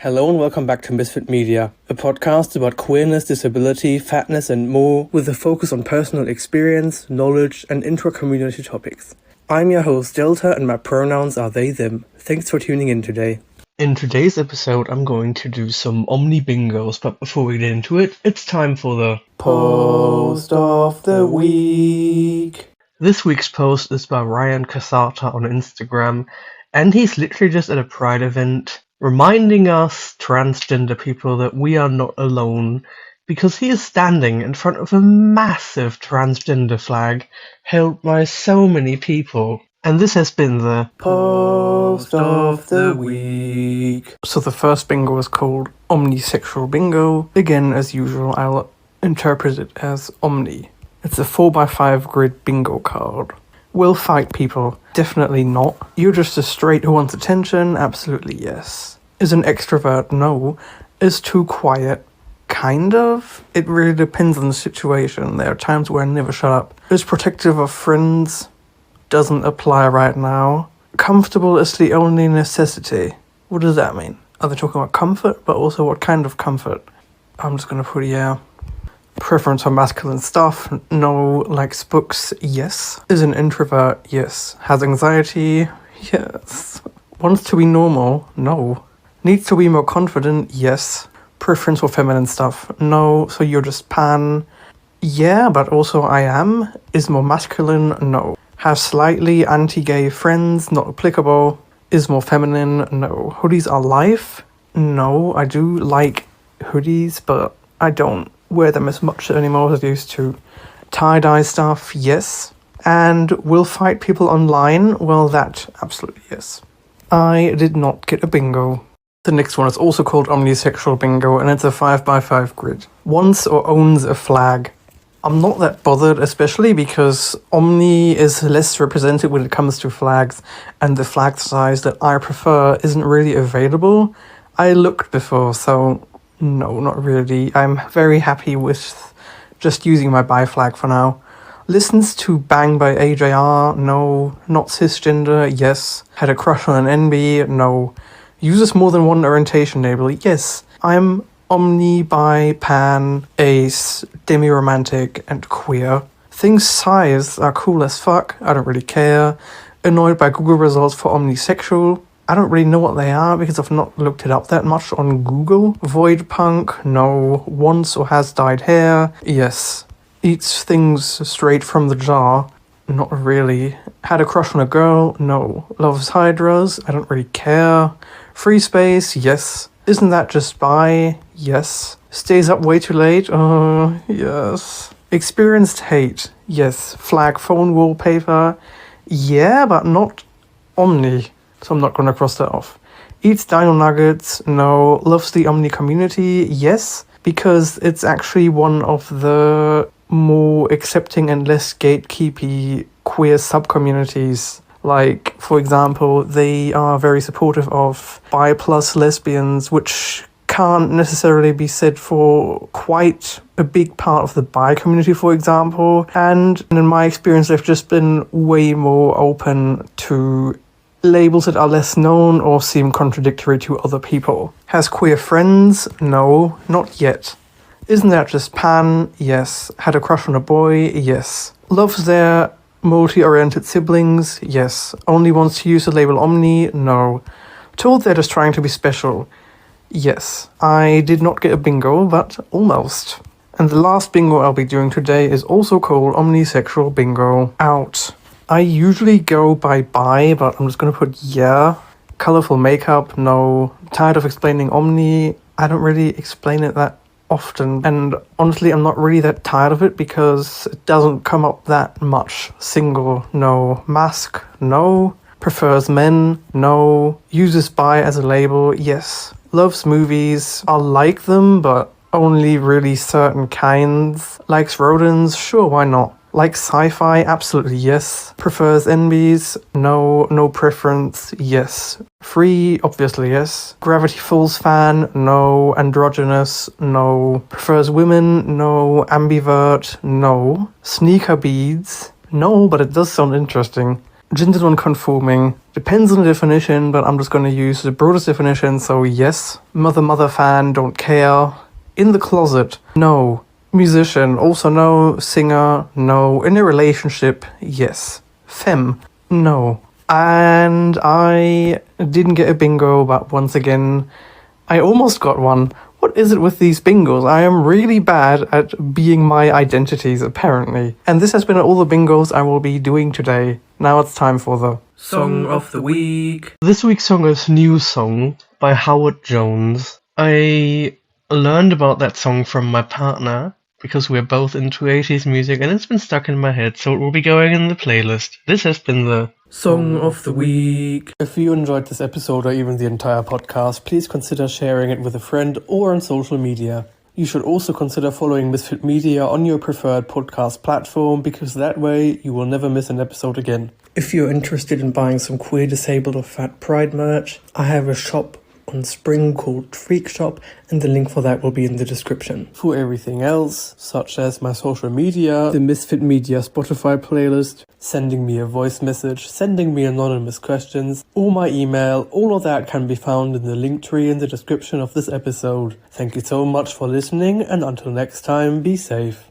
Hello and welcome back to Misfit Media, a podcast about queerness, disability, fatness and more, with a focus on personal experience, knowledge and intra-community topics. I'm your host Delta and my pronouns are they, them. Thanks for tuning in today. In today's episode I'm going to do some omni bingos, but before we get into it, it's time for the Post of the Week. This week's post is by Ryan Casata on Instagram, and he's literally just at a Pride event, reminding us transgender people that we are not alone, because he is standing in front of a massive transgender flag held by so many people. And this has been the Post of the Week. So the first bingo is called Omnisexual Bingo. Again, as usual, I'll interpret it as Omni. It's a 4x5 grid bingo card. Will fight people? Definitely not. You're just a straight who wants attention? Absolutely yes. Is an extrovert? No. Is too quiet? Kind of. It really depends on the situation. There are times where I never shut up. Is protective of friends? Doesn't apply right now. Comfortable is the only necessity. What does that mean? Are they talking about comfort? But also what kind of comfort? I'm just gonna put yeah. Preference for masculine stuff? No. Likes books? Yes. Is an introvert? Yes. Has anxiety? Yes. Wants to be normal? No. Needs to be more confident? Yes. Preference for feminine stuff? No. So you're just pan? Yeah, but also I am. Is more masculine? No. Have slightly anti-gay friends? Not applicable. Is more feminine? No. Hoodies are life? No. I do like hoodies, but I don't wear them as much anymore as I used to. Tie-dye stuff, yes. And will fight people online? Well, that, absolutely yes. I did not get a bingo. The next one is also called Omnisexual Bingo, and it's a 5x5 grid. Wants or owns a flag. I'm not that bothered, especially because Omni is less represented when it comes to flags, and the flag size that I prefer isn't really available. I looked before, so no, not really. I'm very happy with just using my bi flag for now. Listens to Bang by AJR? No. Not cisgender? Yes. Had a crush on an NB? No. Uses more than one orientation label? Yes. I'm omni, bi, pan, ace, demi-romantic, and queer. Thinks size are cool as fuck. I don't really care. Annoyed by Google results for omnisexual. I don't really know what they are because I've not looked it up that much on Google. Void punk? No. Wants or has dyed hair? Yes. Eats things straight from the jar? Not really. Had a crush on a girl? No. Loves hydras? I don't really care. Free space? Yes. Isn't that just bi? Yes. Stays up way too late? Yes. Experienced hate? Yes. Flag phone wallpaper? Yeah, but not omni. So I'm not going to cross that off. Eats dino nuggets? No. Loves the omni community? Yes. Because it's actually one of the more accepting and less gatekeepy queer sub-communities. Like, for example, they are very supportive of bi plus lesbians, which can't necessarily be said for quite a big part of the bi community, for example. And in my experience, they've just been way more open to labels that are less known or seem contradictory to other people. Has queer friends? No, not yet. Isn't that just pan? Yes. Had a crush on a boy? Yes. Loves their multi-oriented siblings? Yes. Only wants to use the label omni? No. Told they're just trying to be special? Yes. I did not get a bingo, but almost. And the last bingo I'll be doing today is also called Omnisexual Bingo. Out. I usually go by bi, but I'm just going to put yeah. Colorful makeup? No. Tired of explaining omni? I don't really explain it that often, and honestly I'm not really that tired of it because it doesn't come up that much. Single? No. Mask? No. Prefers men? No. Uses bi as a label? Yes. Loves movies? I like them, but only really certain kinds. Likes rodents? Sure, why not. Likes sci-fi? Absolutely yes. Prefers NBs? No. No preference? Yes. Free? Obviously yes. Gravity Falls fan? No. Androgynous? No. Prefers women? No. Ambivert? No. Sneaker beads? No, but it does sound interesting. gender non-conforming. Depends on the definition, but I'm just going to use the broadest definition. So yes. Mother fan, don't care. In the closet, no. Musician, also no. Singer, no. In a relationship, yes. Femme, no. And I didn't get a bingo, but once again, I almost got one. What is it with these bingos? I am really bad at being my identities, apparently. And this has been all the bingos I will be doing today. Now it's time for the Song of the Week. This week's song is New Song by Howard Jones. I learned about that song from my partner because we're both into 80s music and it's been stuck in my head, so it will be going in the playlist. This has been the Song of the Week. If you enjoyed this episode or even the entire podcast, please consider sharing it with a friend or on social media. You should also consider following Misfit Media on your preferred podcast platform, because that way you will never miss an episode again. If you're interested in buying some queer, disabled or fat pride merch, I have a shop on Spring called Freak Shop, and the link for that will be in the description. For everything else, such as my social media, the Misfit Media Spotify playlist, sending me a voice message, sending me anonymous questions, or my email, all of that can be found in the link tree in the description of this episode. Thank you so much for listening, and until next time, be safe.